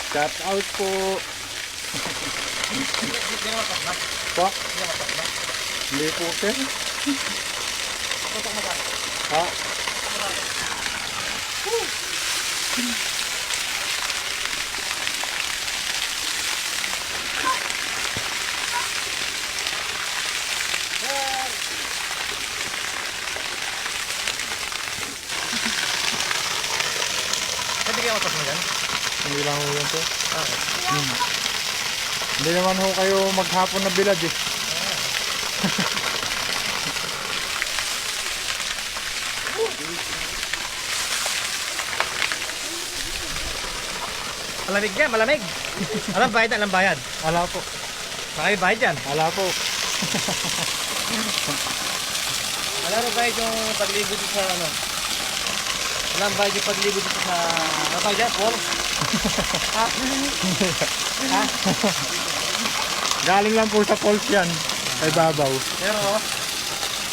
Shout out po. Hindi naman patmak. Po? Hindi naman patmak. Hindi po, sir. Tutok mo ba? Ha? Pwede kaya matas mo dyan? Hindi lang ho yan, sir. Ah, Hindi naman ho kayo maghapon na bilad eh. malamig yan, malamig. Alam bayad, alam bayad. Ala po. Makay bayad yan. Ala po. Alam mo bayad yung pagligo dito sa ano? Alam bayad yung pagligo dito sa... Ano tawag dyan? Wall? Ha? Ha? Galing lang po sa falls yan. Kay babaw. Pero